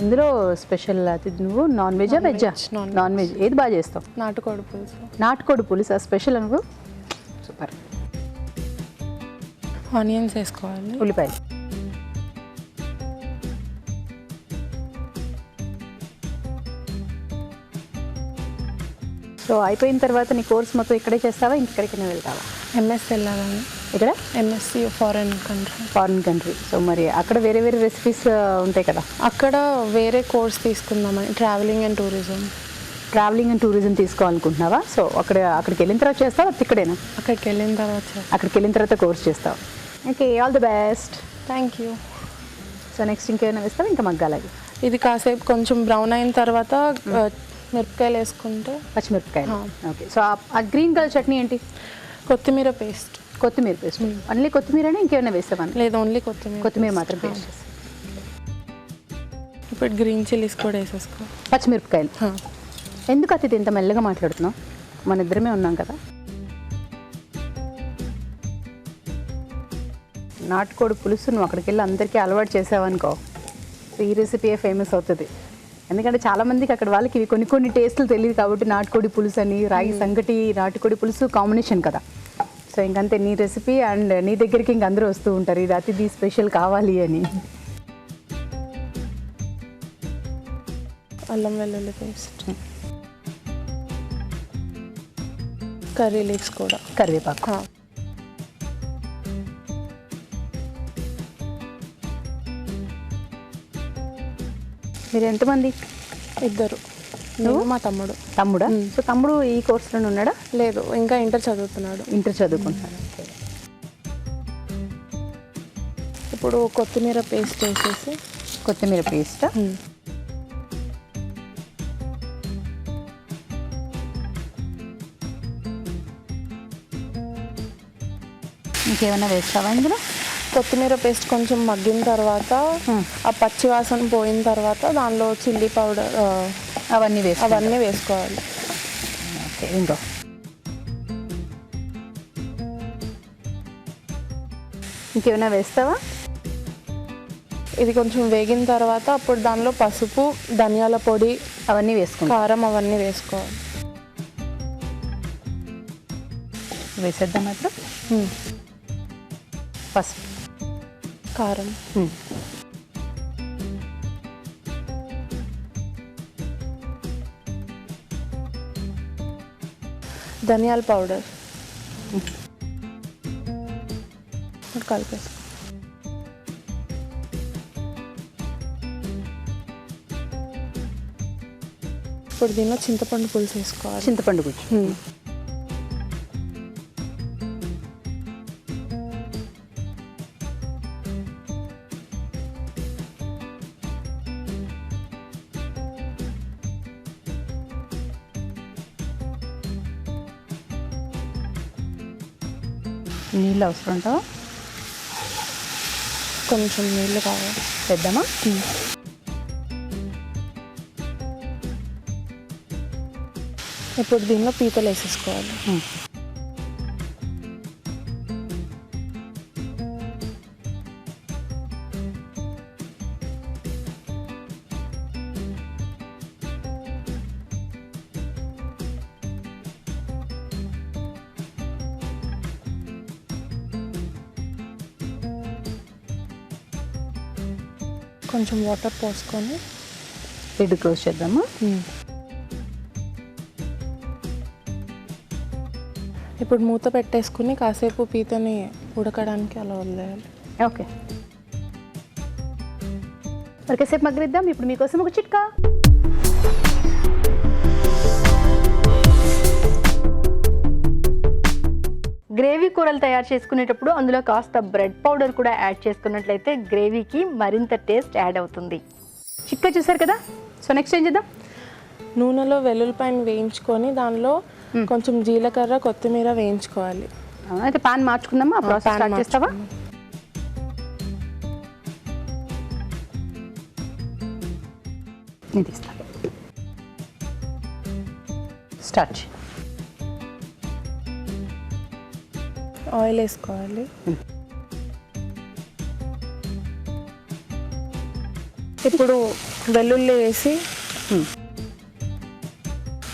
ఇందులో స్పెషల్ అతిథి నువ్వు నాన్ వెజా వెజ్జా? Non veg. ఏది బాగా చేస్తావు? నాటుకోడి పులుసు. నాటుకోడి పులుసు స్పెషల్ అనుకో. సూపర్. ఆనియన్స్ వేసుకోవాలి. ఉల్లిపాయలు. సో అయిపోయిన తర్వాత నీ కోర్స్ మొత్తం ఇక్కడే చేస్తావా, ఇంకెక్కడికైనా వెళ్తావా? ఎంఎస్ వెళ్ళాలని. ఇక్కడ MSc foreign country. Foreign country. So మరి అక్కడ వేరే వేరే రెసిపీస్ ఉంటాయి కదా? అక్కడ వేరే కోర్స్ తీసుకుందామని, travelling and tourism. Travelling and tourism తీసుకోవాలనుకుంటున్నావా? సో అక్కడికి వెళ్ళిన తర్వాత చేస్తావా, ఇక్కడేనా? అక్కడికి వెళ్ళిన తర్వాత. అక్కడికి వెళ్ళిన తర్వాత కోర్స్ చేస్తావు. Okay, all the best. Thank you. So next ఇంకేమైనా వేస్తావా, ఇంకా మగ్గాలకి? ఇది కాసేపు కొంచెం బ్రౌన్ అయిన తర్వాత మిరపకాయలు వేసుకుంటే. పచ్చిమిరపకాయలు. ఓకే. సో ఆ గ్రీన్ కలర్ చట్నీ ఏంటి? కొత్తిమీర పేస్ట్. కొత్తిమీర పేస్ట్. ఓన్లీ కొత్తిమీరనే, ఇంకేమైనా వేస్తామని? లేదు, ఓన్లీ కొత్తిమీర. కొత్తిమీర మాత్రం పేస్ట్ చేస్తాం. ఇప్పుడు గ్రీన్ చిల్లీస్ కూడా వేసేసుకో. పచ్చిమిరపకాయలు. ఎందుకు అతిథి ఇంత మెల్లగా మాట్లాడుతున్నావు? మన ఇద్దరమే ఉన్నాం కదా. నాటుకోడి పులుసు నువ్వు అక్కడికి వెళ్ళి అందరికీ అలవాటు చేసావనుకో, ఈ రెసిపీ ఫేమస్ అవుతుంది. ఎందుకంటే చాలామందికి అక్కడ వాళ్ళకి ఇవి కొన్ని టేస్టులు తెలియదు కాబట్టి నాటుకోడి పులుసు అని, రాగి సంగటి, నాటుకోడి పులుసు కాంబినేషన్ కదా. సో ఇంకంతే నీ రెసిపీ అండ్ నీ దగ్గరికి ఇంక అందరూ వస్తూ ఉంటారు, ఇది అతిథి స్పెషల్ కావాలి అని. అల్లం వెల్లుల్లి పేస్ట్, కర్రీ లీవ్స్ కూడా, కరివేపాకు. మీరు ఎంతమంది? 2. నువ్వు మా తమ్ముడు. తమ్ముడా? సో తమ్ముడు ఈ కోర్సులో ఉన్నాడా? లేదు, ఇంకా ఇంటర్ చదువుతున్నాడు. ఇంటర్ చదువుకుంటున్నాడు. ఇప్పుడు కొత్తిమీర పేస్ట్ వేసేసి. కొత్తిమీర పేస్ట్. ఇంకేమైనా వేస్తావా ఇందులో? కొత్తిమీర పేస్ట్ కొంచెం మగ్గిన తర్వాత, ఆ పచ్చి వాసన పోయిన తర్వాత దానిలో చిల్లీ పౌడర్ అవన్నీ వేసుకోవాలి. ఓకే, ఇంకో ఇంకేమైనా వేస్తావా? ఇది కొంచెం వేగిన తర్వాత అప్పుడు దానిలో పసుపు, ధనియాల పొడి అవన్నీ వేసుకోండి, కారం అవన్నీ వేసుకోవాలి. వేసేద్దాం మాత్రం. పసుపు, కారం, ధనియాల పౌడర్ కలిపేసుకో. ఇప్పుడు దీనిలో చింతపండు పులుసు వేసుకోవాలి. చింతపండు గుజ్జు. నీళ్ళు అవసరం ఉంటావా? కొంచెం నీళ్ళు కావాలి. పెద్దామా? ఇప్పుడు దీనిలో పీతలు వేసేసుకోవాలి. కొంచెం వాటర్ పోసుకొని లిడ్ క్లోజ్ చేద్దామా? ఇప్పుడు మూత పెట్టేసుకుని కాసేపు పీతని ఉడకడానికి అలా వదిలేయాలి. ఓకే. మరికసేపు మగ్గనిద్దాం. ఇప్పుడు మీకోసం ఒక చిట్కా. గ్రేవీ కూరలు తయారు చేసుకునేటప్పుడు అందులో కాస్త బ్రెడ్ పౌడర్ కూడా యాడ్ చేసుకున్నట్లయితే గ్రేవీకి మరింత టేస్ట్ యాడ్ అవుతుంది. చిట్కా చూసారు కదా. సో నెక్స్ట్ ఏం చేద్దాం? నూనెలో వెల్లుల్లిపాయను వేయించుకొని దానిలో కొంచెం జీలకర్ర కొత్తిమీర వేయించుకోవాలి. అయితే పాన్ మార్చుకుందామా? ఆ ప్రాసెస్ pan స్టార్ట్ చేస్తావా? నేను తీస్తాను. స్టార్ట్. ఆయిల్ వేసుకోవాలి. ఇప్పుడు వెల్లుల్లి వేసి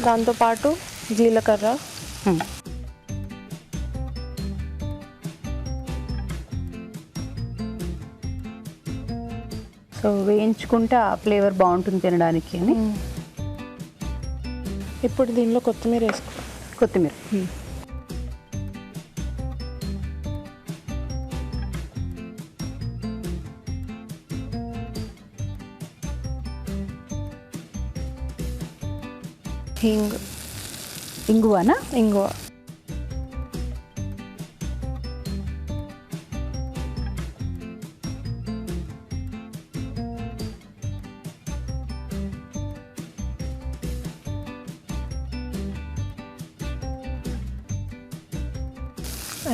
దాంతోపాటు జీలకర్ర, సో వేయించుకుంటే ఆ ఫ్లేవర్ బాగుంటుంది తినడానికి అని. ఇప్పుడు దీనిలో కొత్తిమీర వేసుకోవాలి. కొత్తిమీర. హింగ్, ఇంగువనా? ఇంగువ,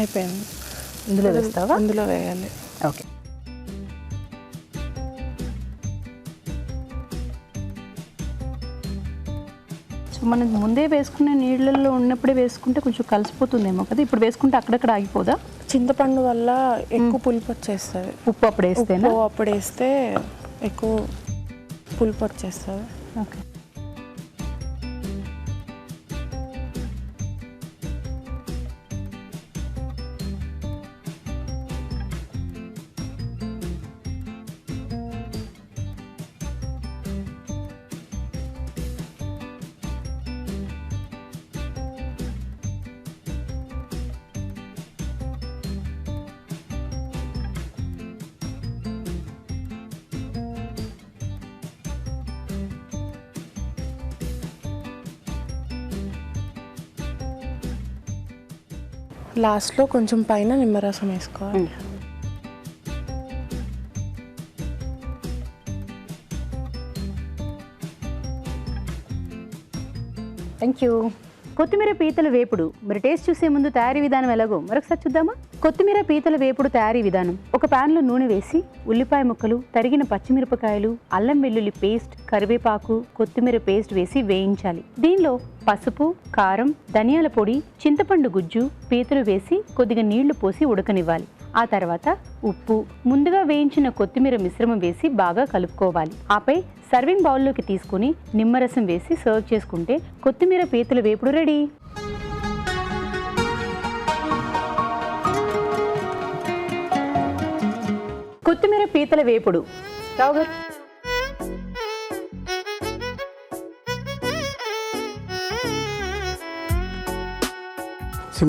అయిపోయింది. ఇందులో వేస్తావా? అందులో వేయాలి. ఓకే. సో మనం ముందే వేసుకున్న నీళ్ళల్లో ఉన్నప్పుడే వేసుకుంటే కొంచెం కలిసిపోతుందేమో కదా. ఇప్పుడు వేసుకుంటే అక్కడక్కడ ఆగిపోదా? చింతపండు వల్ల ఎక్కువ పులుపు వచ్చేస్తుంది. ఉప్పు అప్పుడు వేస్తేనా? ఉప్పు అప్పుడు వేస్తే ఎక్కువ పులుపు వచ్చేస్తుంది. ఓకే. లాస్ట్లో కొంచెం పైన నిమ్మరసం వేసుకోవాలి. Thank you. కొత్తిమీర పీతల వేపుడు. మరి టేస్ట్ చూసే ముందు తయారీ విధానం ఎలాగో మరొకసారి చూద్దామా? కొత్తిమీర పీతల వేపుడు తయారీ విధానం. ఒక ప్యాన్లో నూనె వేసి ఉల్లిపాయ ముక్కలు, తరిగిన పచ్చిమిరపకాయలు, అల్లం వెల్లుల్లి పేస్ట్, కరివేపాకు, కొత్తిమీర పేస్ట్ వేసి వేయించాలి. దీనిలో పసుపు, కారం, ధనియాల పొడి, చింతపండు గుజ్జు, పీతలు వేసి కొద్దిగా నీళ్లు పోసి ఉడకనివ్వాలి. ఆ తర్వాత ఉప్పు, ముందుగా వేయించిన కొత్తిమీర మిశ్రమం వేసి బాగా కలుపుకోవాలి. ఆపై సర్వింగ్ బౌల్లోకి తీసుకుని నిమ్మరసం వేసి సర్వ్ చేసుకుంటే కొత్తిమీర పీతల వేపుడు రెడీ. కొత్తిమీర పీతల వేపుడు. రావు గారు.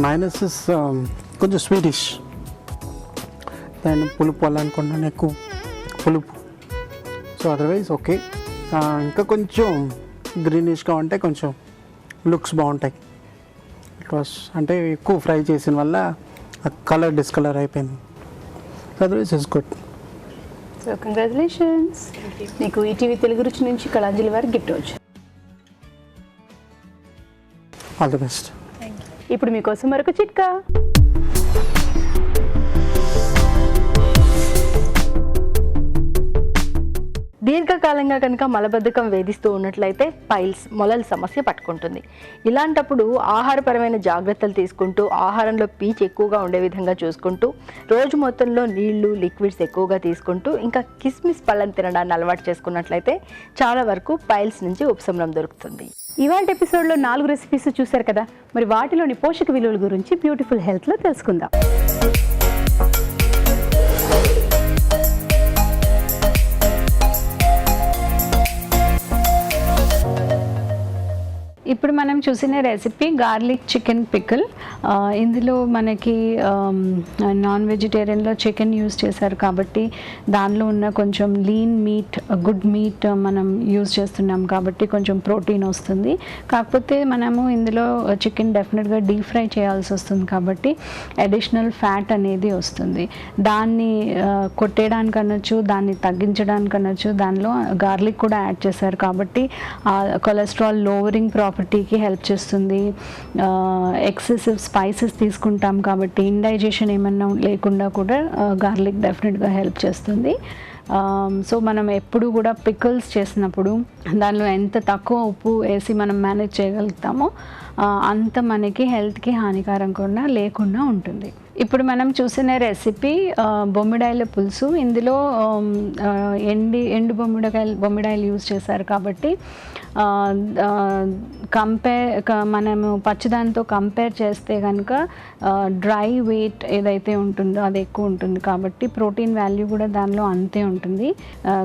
మైనస్ కొంచెం స్వీటిష్, దాన్ని పులుపు అనుకుంటున్నాను, ఎక్కువ పులుపు. So otherwise okay. ఇంకా కొంచెం గ్రీనిష్గా ఉంటే కొంచెం లుక్స్ బాగుంటాయి. ఇట్ వాస్ అంటే ఎక్కువ ఫ్రై చేసిన వల్ల కలర్ డిస్కలర్ అయిపోయింది. Otherwise it's good. So congratulations. నీకు ఈటీవీ తెలుగు రుచి నుంచి కళాంజలి వారి గిఫ్ట్ వచ్చు. All the best. ఇప్పుడు మీకోసం మరొక చిట్కా. దీర్ఘకాలంగా కనుక మలబద్ధకం వేధిస్తూ ఉన్నట్లయితే పైల్స్, మొలల సమస్య పట్టుకుంటుంది. ఇలాంటప్పుడు ఆహారపరమైన జాగ్రత్తలు తీసుకుంటూ, ఆహారంలో పీచు ఎక్కువగా ఉండే విధంగా చూసుకుంటూ, రోజు మొత్తంలో నీళ్లు, లిక్విడ్స్ ఎక్కువగా తీసుకుంటూ, ఇంకా కిస్మిస్ పళ్ళని తినడాన్ని అలవాటు చేసుకున్నట్లయితే చాలా వరకు పైల్స్ నుంచి ఉపశమనం దొరుకుతుంది. ఇవాళ ఎపిసోడ్లో 4 రెసిపీస్ చూశారు కదా. మరి వాటిలోని పోషక విలువల గురించి బ్యూటిఫుల్ హెల్త్లో తెలుసుకుందాం. ఇప్పుడు మనం చూసిన రెసిపీ గార్లిక్ చికెన్ పికిల్. ఇందులో మనకి నాన్ వెజిటేరియన్లో చికెన్ యూజ్ చేశారు కాబట్టి దానిలో ఉన్న కొంచెం లీన్ మీట్, గుడ్ మీట్ మనం యూజ్ చేస్తున్నాం కాబట్టి కొంచెం ప్రోటీన్ వస్తుంది. కాకపోతే మనము ఇందులో చికెన్ డెఫినెట్గా డీప్ ఫ్రై చేయాల్సి వస్తుంది కాబట్టి అడిషనల్ ఫ్యాట్ అనేది వస్తుంది. దాన్ని కొట్టేయడానికి అనొచ్చు, దాన్ని తగ్గించడానికి అనొచ్చు. దానిలో గార్లిక్ కూడా యాడ్ చేశారు కాబట్టి కొలెస్ట్రాల్ లోవరింగ్ ప్రాపర్టీకి హెల్ప్ చేస్తుంది. ఎక్సెసివ్ స్పైసెస్ తీసుకుంటాం కాబట్టి ఇండైజెషన్ ఏమన్నా లేకుండా కూడా గార్లిక్ డెఫినెట్గా హెల్ప్ చేస్తుంది. సో మనం ఎప్పుడు కూడా పికిల్స్ చేసినప్పుడు దానిలో ఎంత తక్కువ ఉప్పు వేసి మనం మేనేజ్ చేయగలుగుతామో అంత మనకి హెల్త్కి హానికరం కూడా లేకుండా ఉంటుంది. ఇప్పుడు మనం చూసిన రెసిపీ బొమ్మిడాయిల పులుసు. ఇందులో ఎండు బొమ్మిడాయిలు యూజ్ చేశారు కాబట్టి మనము పచ్చిదానితో కంపేర్ చేస్తే కనుక డ్రై వెయిట్ ఏదైతే ఉంటుందో అది ఎక్కువ ఉంటుంది కాబట్టి ప్రోటీన్ వాల్యూ కూడా దానిలో అంతే ఉంటుంది.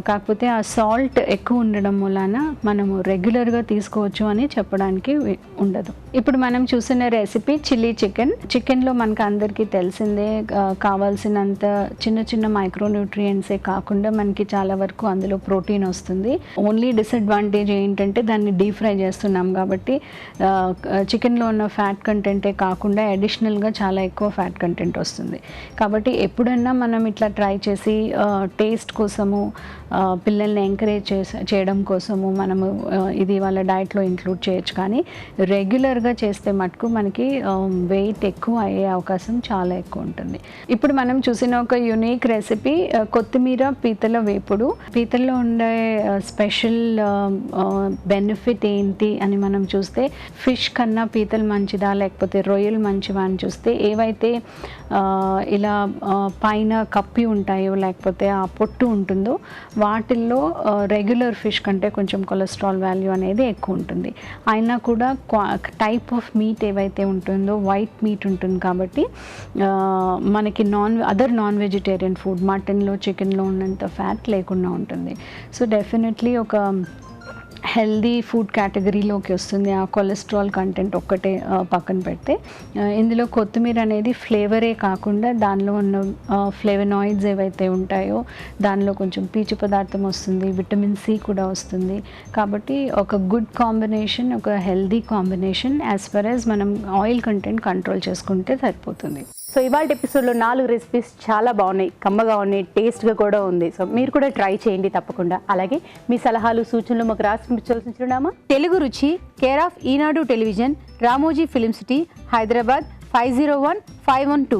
కాకపోతే ఆ సాల్ట్ ఎక్కువ ఉండడం వలన మనము రెగ్యులర్గా తీసుకోవచ్చు అని చెప్పడానికి ఉండదు. ఇప్పుడు మనం చూసిన రెసిపీ చిల్లీ చికెన్. చికెన్లో మనకు అందరికీ తెలిసిందే కావాల్సినంత చిన్న చిన్న మైక్రోన్యూట్రియంట్సే కాకుండా మనకి చాలా వరకు అందులో ప్రోటీన్ వస్తుంది. ఓన్లీ డిసడ్వాంటేజ్ ఏంటంటే దాన్ని డీప్ ఫ్రై చేస్తున్నాం కాబట్టి చికెన్లో ఉన్న ఫ్యాట్ కంటెంటే కాకుండా అడిషనల్గా చాలా ఎక్కువ ఫ్యాట్ కంటెంట్ వస్తుంది. కాబట్టి ఎప్పుడన్నా మనం ఇట్లా ట్రై చేసి టేస్ట్ కోసము పిల్లల్ని ఎంకరేజ్ చేయడం కోసము మనము ఇది వాళ్ళ డైట్లో ఇంక్లూడ్ చేయొచ్చు. కానీ రెగ్యులర్గా చేస్తే మటుకు మనకి వెయిట్ ఎక్కువ అయ్యే అవకాశం చాలా ఎక్కువ ఉంటుంది. ఇప్పుడు మనం చూసిన ఒక యునిక్ రెసిపీ కొత్తిమీర పీతల వేపుడు. పీతల్లో ఉండే స్పెషల్ బెనిఫిట్ ఏంటి అని మనం చూస్తే ఫిష్ కన్నా పీతలు మంచిదా లేకపోతే రొయ్యలు మంచివా అని చూస్తే ఏవైతే ఇలా పైన కప్పి ఉంటాయో లేకపోతే ఆ పొట్టు ఉంటుందో వాటిల్లో రెగ్యులర్ ఫిష్ కంటే కొంచెం కొలెస్ట్రాల్ వాల్యూ అనేది ఎక్కువ ఉంటుంది. అయినా కూడా టైప్ ఆఫ్ మీట్ ఏవైతే ఉంటుందో వైట్ మీట్ ఉంటుంది కాబట్టి మనకి అదర్ నాన్ వెజిటేరియన్ ఫుడ్ మటన్లో చికెన్లో ఉన్నంత ఫ్యాట్ లేకుండా ఉంటుంది. సో డెఫినెట్లీ ఒక హెల్దీ ఫుడ్ కేటగిరీలోకి వస్తుంది ఆ కొలెస్ట్రాల్ కంటెంట్ ఒక్కటే పక్కన పెడితే. ఇందులో కొత్తిమీర అనేది ఫ్లేవరే కాకుండా దానిలో ఉన్న ఫ్లేవనాయిడ్స్ ఏవైతే ఉంటాయో దానిలో కొంచెం పీచు పదార్థం వస్తుంది, విటమిన్ సి కూడా వస్తుంది. కాబట్టి ఒక గుడ్ కాంబినేషన్, ఒక healthy combination as for as మనం ఆయిల్ కంటెంట్ కంట్రోల్ చేసుకుంటే సరిపోతుంది. సో ఇవాళ ఎపిసోడ్లో 4 రెసిపీస్ చాలా బాగున్నాయి, కమ్మగా ఉన్నాయి, టేస్ట్గా కూడా ఉంది. సో మీరు కూడా ట్రై చేయండి తప్పకుండా. అలాగే మీ సలహాలు సూచనలు మాకు రాసి పంపించాల్సిన చిరునామా తెలుగు రుచి, care of Eenadu television, Ramoji film city, Hyderabad 501512.